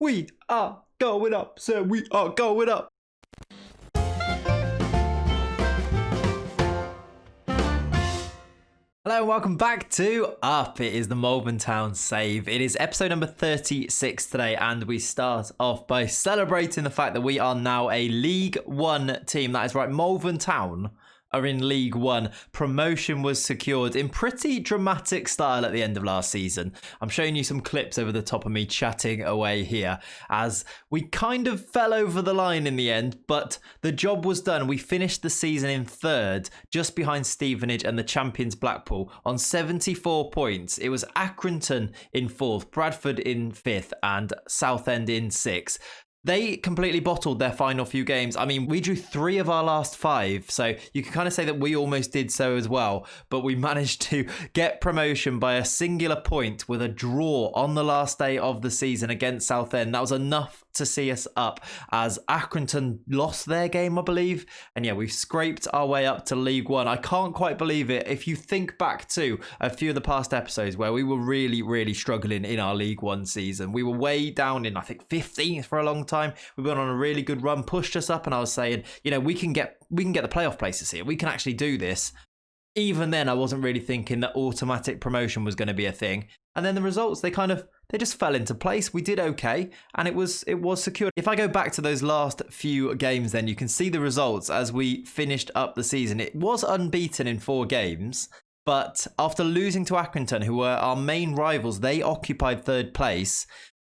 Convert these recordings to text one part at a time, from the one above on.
We are going up, sir. We are going up. Hello and welcome back to Up. It is the Malvern Town Save. It is episode number 36 today, and we start off by celebrating the fact that we are now a League One team. That is right, Malvern Town are in League One. Promotion was secured in pretty dramatic style at the end of last season. I'm showing you some clips over the top of me chatting away here as we kind of fell over the line in the end, but the job was done. We finished the season in third, just behind Stevenage and the champions Blackpool on 74 points. It was Accrington in fourth, Bradford in fifth, and Southend in sixth. They completely bottled their final few games. I mean, we drew 3 of our last 5, so you can kind of say that we almost did so as well, but we managed to get promotion by a singular point with a draw on the last day of the season against Southend. That was enough to see us up as Accrington lost their game, I believe. And yeah, we've scraped our way up to League One. I can't quite believe it. If you think back to a few of the past episodes where we were really struggling in our League One season, we were way down in, I think, 15th for a long time. We went on a really good run, pushed us up, and I was saying, you know, we can get the playoff places here. We can actually do this. Even then, I wasn't really thinking that automatic promotion was going to be a thing. And then the results, they just fell into place. We did okay, and it was secured. If I go back to those last few games, then you can see the results as we finished up the season. It was unbeaten in 4 games, but after losing to Accrington, who were our main rivals, they occupied third place.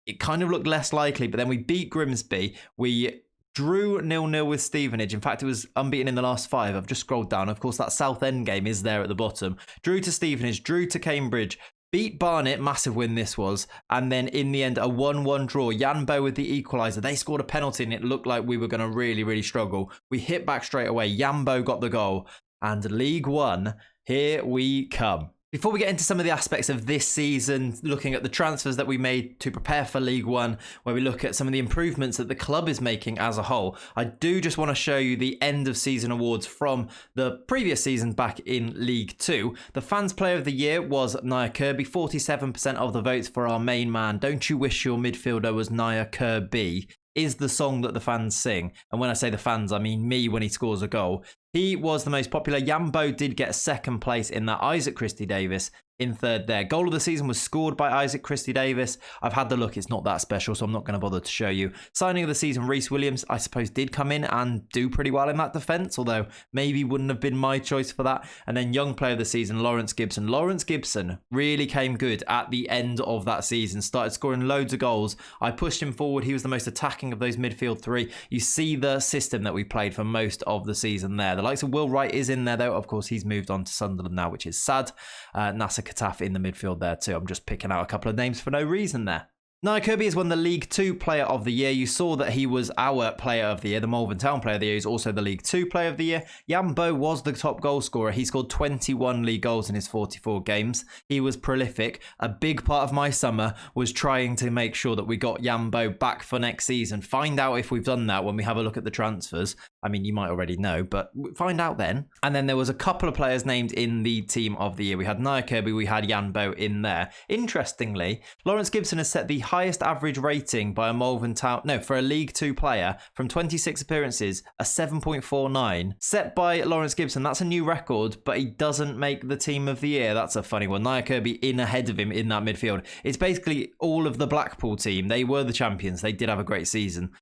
It kind of looked less likely, but then we beat Grimsby. We drew 0-0 with Stevenage. In fact, it was unbeaten in the last 5. I've just scrolled down. Of course, that Southend game is there at the bottom. Drew to Stevenage, drew to Cambridge, beat Barnet, massive win this was, and then in the end, a 1-1 draw. Janbo with the equaliser. They scored a penalty, and it looked like we were going to really struggle. We hit back straight away. Janbo got the goal, and League One, here we come. Before we get into some of the aspects of this season, looking at the transfers that we made to prepare for League One, where we look at some of the improvements that the club is making as a whole, I do just want to show you the end of season awards from the previous season back in League 2. The Fans Player of the Year was Nia Kirby, 47% of the votes for our main man. Don't You Wish Your Midfielder Was Nia Kirby is the song that the fans sing. And when I say the fans, I mean me when he scores a goal. He was the most popular. Janbo did get second place in that. Isaac Christie-Davis in third there. Goal of the season was scored by Isaac Christie-Davis. I've had the look. It's not that special, so I'm not going to bother to show you. Signing of the season, Reece Williams, I suppose, did come in and do pretty well in that defence, although maybe wouldn't have been my choice for that. And then young player of the season, Lawrence Gibson. Lawrence Gibson really came good at the end of that season. Started scoring loads of goals. I pushed him forward. He was the most attacking of those midfield 3. You see the system that we played for most of the season there. The likes of Will Wright is in there, though. Of course, he's moved on to Sunderland now, which is sad. Nasser Kataf in the midfield there too. I'm just picking out a couple of names for no reason there. Nia Kirby has won the League 2 Player of the Year. You saw that he was our Player of the Year. The Malvern Town Player of the Year is also the League 2 Player of the Year. Janbo was the top goal scorer. He scored 21 league goals in his 44 games. He was prolific. A big part of my summer was trying to make sure that we got Janbo back for next season. Find out if we've done that when we have a look at the transfers. I mean, you might already know, but find out then. And then there was a couple of players named in the Team of the Year. We had Nia Kirby, we had Janbo in there. Interestingly, Lawrence Gibson has set the highest average rating by a Malvern Town, for a League 2 player from 26 appearances, a 7.49. Set by Lawrence Gibson, that's a new record, but he doesn't make the Team of the Year. That's a funny one. Nia Kirby in ahead of him in that midfield. It's basically all of the Blackpool team. They were the champions. They did have a great season,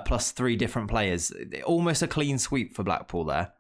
plus 3 different players. Almost a clean sweep for Blackpool there.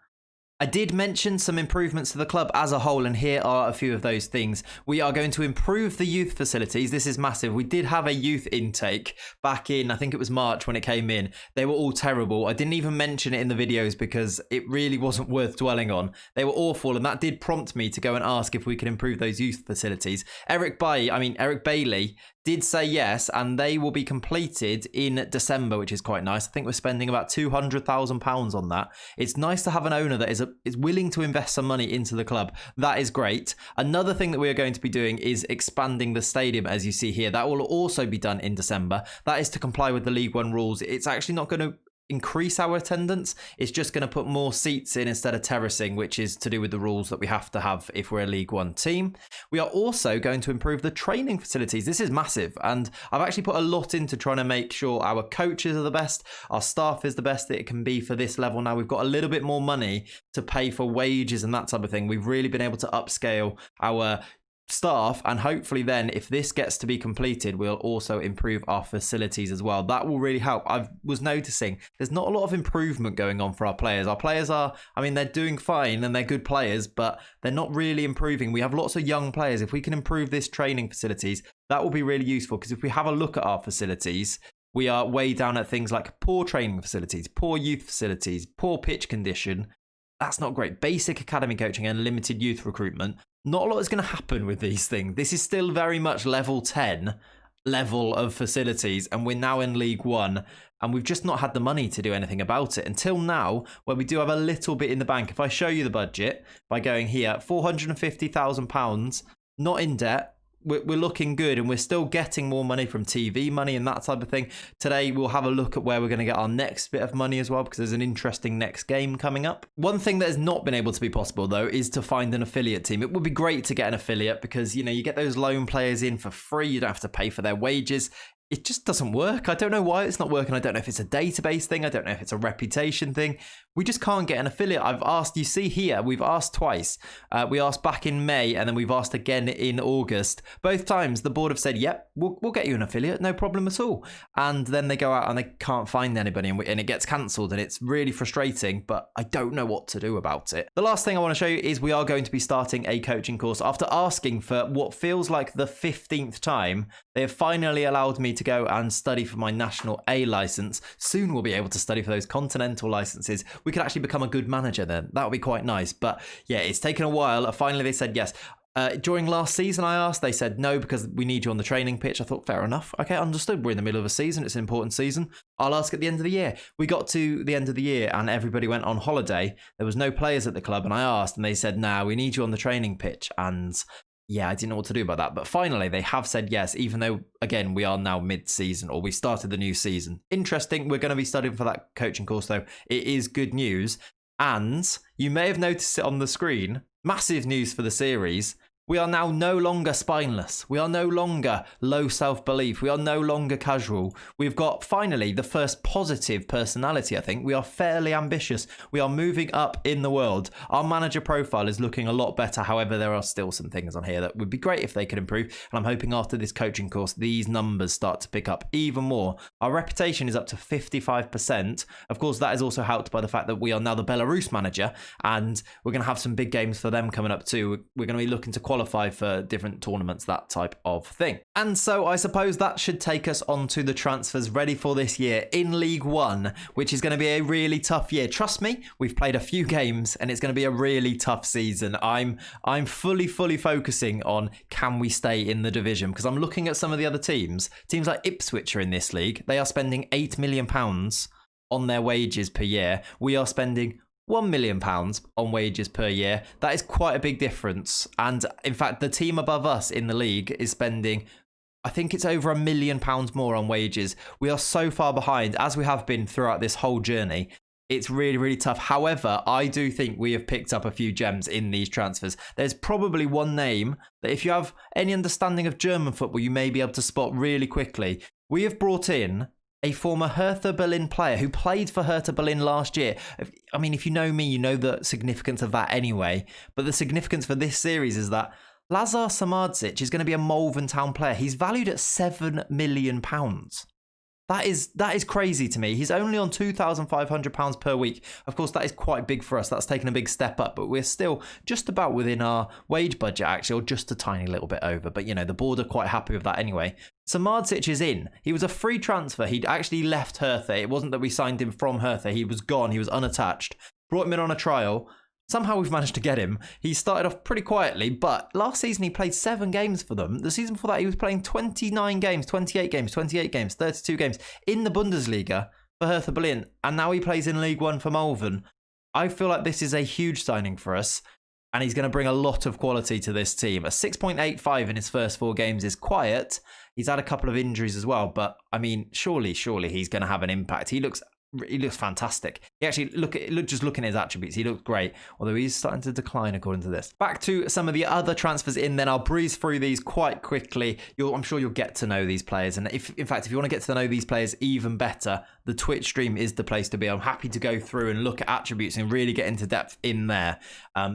I did mention some improvements to the club as a whole, and here are a few of those things. We are going to improve the youth facilities. This is massive. We did have a youth intake back in, I think it was March when it came in. They were all terrible. I didn't even mention it in the videos because it really wasn't worth dwelling on. They were awful, and that did prompt me to go and ask if we could improve those youth facilities. Eric Bailey did say yes, and they will be completed in December, which is quite nice. I think we're spending about £200,000 on that. It's nice to have an owner that is willing to invest some money into the club. That is great. Another thing that we are going to be doing is expanding the stadium, as you see here. That will also be done in December. That is to comply with the League One rules. It's actually not going to increase our attendance. It's just going to put more seats in instead of terracing, which is to do with the rules that we have to have if we're a League One team. We are also going to improve the training facilities. This is massive, and I've actually put a lot into trying to make sure our coaches are the best, our staff is the best that it can be for this level. Now we've got a little bit more money to pay for wages and that type of thing. We've really been able to upscale our staff, and hopefully then if this gets to be completed, we'll also improve our facilities as well. That will really help. I was noticing there's not a lot of improvement going on for our players. Our players are, I mean, they're doing fine and they're good players, but they're not really improving. We have lots of young players. If we can improve this training facilities, that will be really useful, because if we have a look at our facilities, we are way down at things like poor training facilities, poor youth facilities, poor pitch condition. That's not great. Basic academy coaching and limited youth recruitment. Not a lot is going to happen with these things. This is still very much level 10 level of facilities, and we're now in League One, and we've just not had the money to do anything about it until now, where we do have a little bit in the bank. If I show you the budget by going here, £450,000, not in debt. We're looking good, and we're still getting more money from TV money and that type of thing. Today, we'll have a look at where we're going to get our next bit of money as well, because there's an interesting next game coming up. One thing that has not been able to be possible, though, is to find an affiliate team. It would be great to get an affiliate because, you know, you get those loan players in for free. You don't have to pay for their wages. It just doesn't work. I don't know why it's not working. I don't know if it's a database thing. I don't know if it's a reputation thing. We just can't get an affiliate. I've asked, you see here, we've asked twice. We asked back in May, and then we've asked again in August. Both times the board have said, yep, we'll get you an affiliate, no problem at all. And then they go out and they can't find anybody, and it gets cancelled, and it's really frustrating, but I don't know what to do about it. The last thing I want to show you is we are going to be starting a coaching course. After asking for what feels like the 15th time, they have finally allowed me to go and study for my National A license. Soon we'll be able to study for those continental licenses. We could actually become a good manager then. That would be quite nice. But yeah, it's taken a while. Finally, they said yes. During last season, I asked, they said no, because we need you on the training pitch. I thought, fair enough. Okay, understood. We're in the middle of a season. It's an important season. I'll ask at the end of the year. We got to the end of the year and everybody went on holiday. There was no players at the club, and I asked and they said, nah, we need you on the training pitch. And yeah, I didn't know what to do about that. But finally, they have said yes, even though, again, we are now mid-season, or we started the new season. Interesting. We're going to be studying for that coaching course, though. It is good news. And you may have noticed it on the screen. Massive news for the series. We are now no longer spineless. We are no longer low self-belief. We are no longer casual. We've got, finally, the first positive personality, I think. We are fairly ambitious. We are moving up in the world. Our manager profile is looking a lot better. However, there are still some things on here that would be great if they could improve. And I'm hoping after this coaching course, these numbers start to pick up even more. Our reputation is up to 55%. Of course, that is also helped by the fact that we are now the Belarus manager, and we're going to have some big games for them coming up too. We're going to be looking to qualify for different tournaments, that type of thing. And so I suppose that should take us on to the transfers ready for this year in League One, which is going to be a really tough year. Trust me, we've played a few games and it's going to be a really tough season. I'm fully focusing on, can we stay in the division? Because I'm looking at some of the other teams like Ipswich are in this league. They are spending £8 million on their wages per year. We are spending £1 million on wages per year. That is quite a big difference. And in fact, the team above us in the league is spending, I think it's over £1 million more on wages. We are so far behind, as we have been throughout this whole journey. It's really tough. However, I do think we have picked up a few gems in these transfers. There's probably one name that if you have any understanding of German football, you may be able to spot really quickly. We have brought in a former Hertha Berlin player who played for Hertha Berlin last year. I mean, if you know me, you know the significance of that anyway. But the significance for this series is that Lazar Samardzic is going to be a Malvern Town player. He's valued at £7 million. That is crazy to me. He's only on £2,500 per week. Of course, that is quite big for us. That's taken a big step up, but we're still just about within our wage budget, actually, or just a tiny little bit over. But, you know, the board are quite happy with that anyway. Samardzic is in. He was a free transfer. He'd actually left Hertha. It wasn't that we signed him from Hertha. He was gone. He was unattached. Brought him in on a trial. Somehow we've managed to get him. He started off pretty quietly, but last season he played 7 games for them. The season before that he was playing 29 games, 28 games, 28 games, 32 games in the Bundesliga for Hertha Berlin, and now he plays in League One for Malvern. I feel like this is a huge signing for us, and he's going to bring a lot of quality to this team. A 6.85 in his first 4 games is quiet. He's had a couple of injuries as well, but I mean, surely he's going to have an impact. He looks he looks fantastic. He actually, just looking at his attributes, he looks great, although he's starting to decline according to this. Back to some of the other transfers in, then I'll breeze through these quite quickly. I'm sure you'll get to know these players, and if you want to get to know these players even better, the Twitch stream is the place to be. I'm happy to go through and look at attributes and really get into depth in there.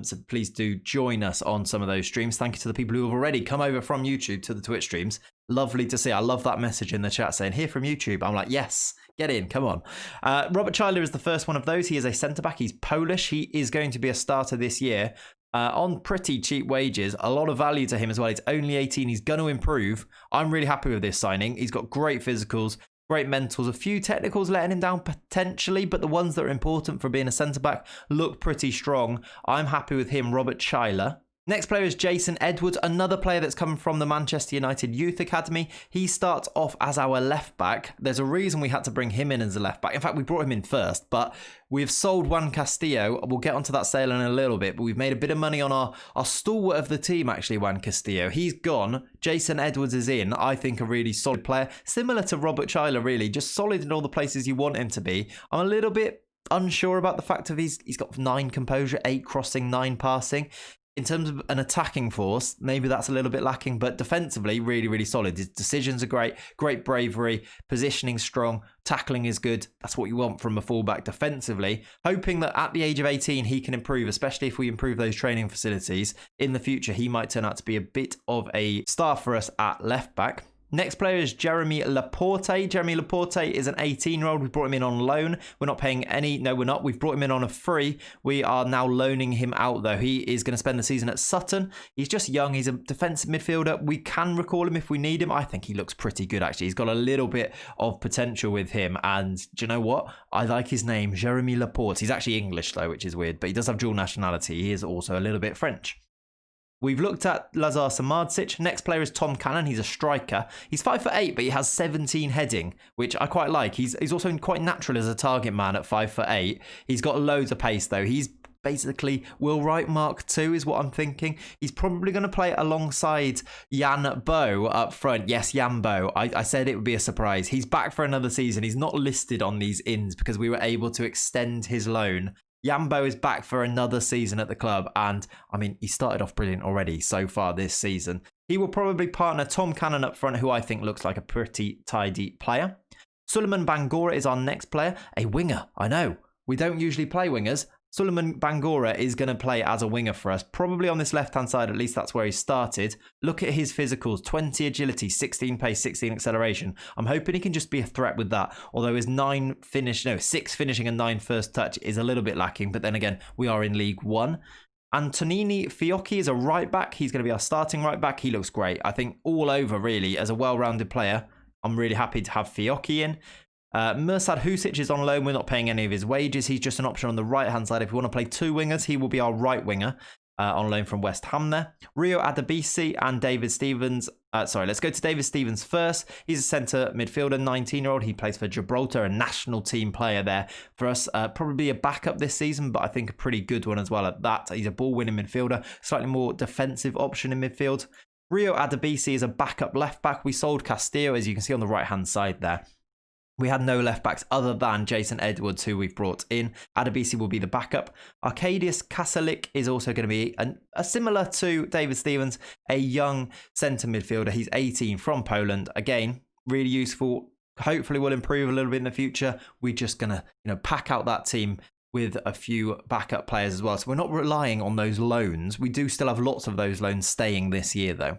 So please do join us on some of those streams. Thank you to the people who have already come over from YouTube to the Twitch streams. Lovely to see. I love that message in the chat saying, here from YouTube. I'm like, yes, get in, come on. Robert Chyler is the first one of those. He is a centre-back. He's Polish. He is going to be a starter this year on pretty cheap wages. A lot of value to him as well. He's only 18. He's going to improve. I'm really happy with this signing. He's got great physicals, great mentals, a few technicals letting him down potentially, but the ones that are important for being a centre-back look pretty strong. I'm happy with him, Robert Chyler. Next player is Jason Edwards, another player that's come from the Manchester United Youth Academy. He starts off as our left back. There's a reason we had to bring him in as a left back. In fact, we brought him in first, but we've sold Juan Castillo. We'll get onto that sale in a little bit, but we've made a bit of money on our stalwart of the team, actually, Juan Castillo. He's gone. Jason Edwards is in. I think a really solid player, similar to Robert Chyler, really, just solid in all the places you want him to be. I'm a little bit unsure about the fact of he's got 9 composure, 8 crossing, 9 passing. In terms of an attacking force, maybe that's a little bit lacking, but defensively, really, really solid. His decisions are great bravery, positioning strong, tackling is good. That's what you want from a fullback defensively. Hoping that at the age of 18, he can improve, especially if we improve those training facilities. In the future, he might turn out to be a bit of a star for us at left back. Next player is Jeremy Laporte. Jeremy Laporte is an 18-year-old. We brought him in on loan. We're not paying any. No, we're not. We've brought him in on a free. We are now loaning him out, though. He is going to spend the season at Sutton. He's just young. He's a defensive midfielder. We can recall him if we need him. I think he looks pretty good, actually. He's got a little bit of potential with him. And do you know what? I like his name, Jeremy Laporte. He's actually English, though, which is weird. But he does have dual nationality. He is also a little bit French. We've looked at Lazar Samardzic. Next player is Tom Cannon. He's a striker. He's 5'8", but he has 17 heading, which I quite like. He's also quite natural as a target man at 5'8". He's got loads of pace, though. He's basically Will Wright Mark II is what I'm thinking. He's probably going to play alongside Jan Bo up front. Yes, Jan Bo. I said it would be a surprise. He's back for another season. He's not listed on these ins because we were able to extend his loan. Yambo is back for another season at the club, and I mean, he started off brilliant already so far this season. He will probably partner Tom Cannon up front, who I think looks like a pretty tidy player. Sulaiman Bangor is our next player, a winger. I know, we don't usually play wingers. Sulaiman Bangor is going to play as a winger for us, probably on this left-hand side, at least that's where he started. Look at his physicals, 20 agility, 16 pace, 16 acceleration. I'm hoping he can just be a threat with that, although his 6 finishing and 9 first touch is a little bit lacking, but then again, we are in League One. Antonini Fiocchi is a right back. He's going to be our starting right back. He looks great. I think all over, really, as a well-rounded player. I'm really happy to have Fiocchi in. Mirsad Husic is on loan. We're not paying any of his wages. He's just an option on the right-hand side. If we want to play 2 wingers, he will be our right winger on loan from West Ham there. Rio Adebisi and David Stevens. Let's go to David Stevens first. He's a centre midfielder, 19-year-old. He plays for Gibraltar, a national team player there for us. Probably a backup this season, but I think a pretty good one as well at that. He's a ball-winning midfielder, slightly more defensive option in midfield. Rio Adebisi is a backup left-back. We sold Castillo, as you can see on the right-hand side there. We had no left backs other than Jason Edwards, who we've brought in. Adebisi will be the backup. Arkadiusz Kasalik is also going to be a similar to David Stevens, a young centre midfielder. He's 18 from Poland. Again, really useful. Hopefully will improve a little bit in the future. We're just going to pack out that team with a few backup players as well. So we're not relying on those loans. We do still have lots of those loans staying this year, though.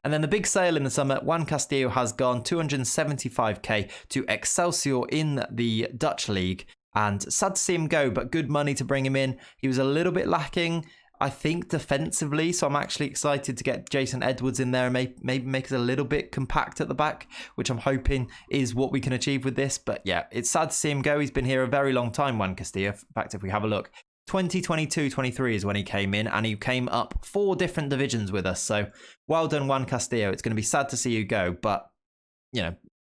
And then the big sale in the summer, Juan Castillo has gone 275k to Excelsior in the Dutch league. And sad to see him go, but good money to bring him in. He was a little bit lacking, I think, defensively. So I'm actually excited to get Jason Edwards in there and maybe make us a little bit compact at the back, which I'm hoping is what we can achieve with this. But yeah, it's sad to see him go. He's been here a very long time, Juan Castillo. In fact, if we have a look, 2022-23 is when he came in, and he came up 4 different divisions with us. So well done, Juan Castillo. It's going to be sad to see you go, but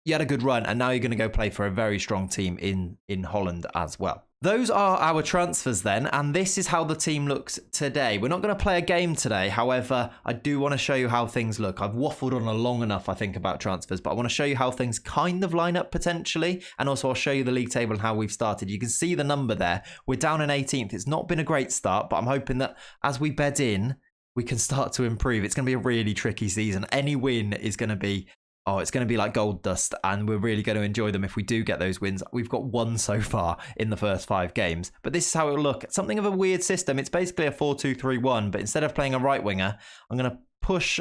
you had a good run, and now you're going to go play for a very strong team in Holland as well. Those are our transfers then, and this is how the team looks today. We're not going to play a game today. However, I do want to show you how things look. I've waffled on long enough, I think, about transfers, but I want to show you how things kind of line up potentially, and also I'll show you the league table and how we've started. You can see the number there. We're down in 18th. It's not been a great start, but I'm hoping that as we bed in, we can start to improve. It's going to be a really tricky season. Any win is going to be... oh, it's going to be like gold dust, and we're really going to enjoy them if we do get those wins. We've got one so far in the first 5 games, but this is how it will look. Something of a weird system. It's basically a 4-2-3-1, but instead of playing a right winger, I'm going to push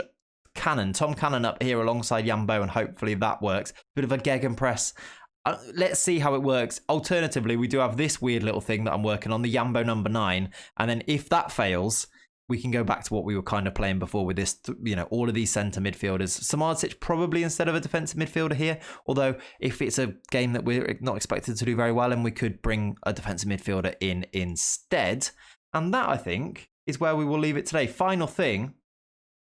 Tom Cannon up here alongside Jambo, and hopefully that works. Bit of a gegenpress. Let's see how it works. Alternatively, we do have this weird little thing that I'm working on, the Jambo number 9, and then if that fails... we can go back to what we were kind of playing before with this, all of these centre midfielders. Samardzic probably instead of a defensive midfielder here. Although if it's a game that we're not expected to do very well, and we could bring a defensive midfielder in instead. And that, I think, is where we will leave it today. Final thing.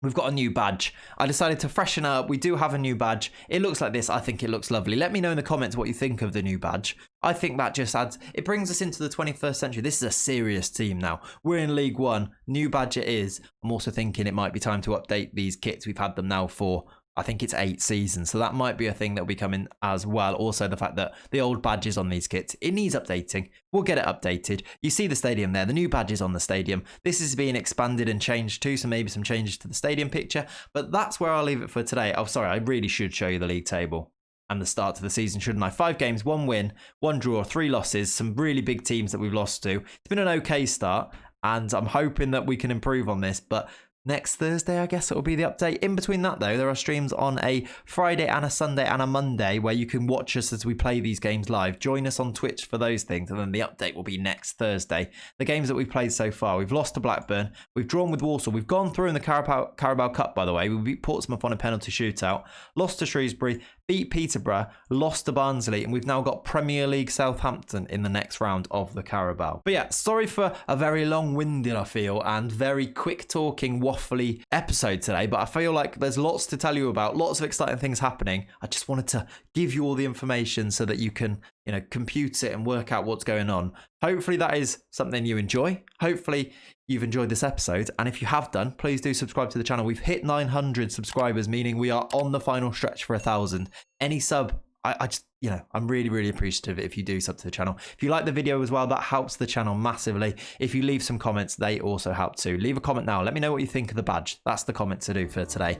We've got a new badge. I decided to freshen up. We do have a new badge. It looks like this. I think it looks lovely. Let me know in the comments what you think of the new badge. I think that just adds... it brings us into the 21st century. This is a serious team now. We're in League One. New badge it is. I'm also thinking it might be time to update these kits. We've had them now for... I think it's 8 seasons, so that might be a thing that will be coming as well. Also, the fact that the old badges on these kits, it needs updating. We'll get it updated. You see the stadium there, the new badges on the stadium. This is being expanded and changed too, so maybe some changes to the stadium picture. But that's where I'll leave it for today. Oh, sorry, I really should show you the league table and the start to the season, shouldn't I? 5 games, 1 win, 1 draw, 3 losses, some really big teams that we've lost to. It's been an okay start, and I'm hoping that we can improve on this, but... next Thursday, I guess it will be the update. In between that, though, there are streams on a Friday and a Sunday and a Monday where you can watch us as we play these games live. Join us on Twitch for those things, and then the update will be next Thursday. The games that we've played so far, we've lost to Blackburn, we've drawn with Walsall, we've gone through in the Carabao Cup, by the way. We beat Portsmouth on a penalty shootout, lost to Shrewsbury, beat Peterborough, lost to Barnsley, and we've now got Premier League Southampton in the next round of the Carabao. But yeah, sorry for a very long-winded, I feel, and very quick-talking, waffly episode today, but I feel like there's lots to tell you about, lots of exciting things happening. I just wanted to give you all the information so that you can, compute it and work out what's going on. Hopefully that is something you enjoy. Hopefully you've enjoyed this episode, and if you have done, please do subscribe to the channel. We've hit 900 subscribers, meaning we are on the final stretch for 1,000. Any sub, I just, I'm really, really appreciative if you do sub to the channel. If you like the video as well, that helps the channel massively. If you leave some comments, they also help too. Leave a comment now. Let me know what you think of the badge. That's the comment to do for today.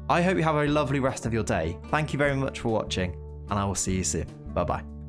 I hope you have a lovely rest of your day. Thank you very much for watching, and I will see you soon. Bye-bye.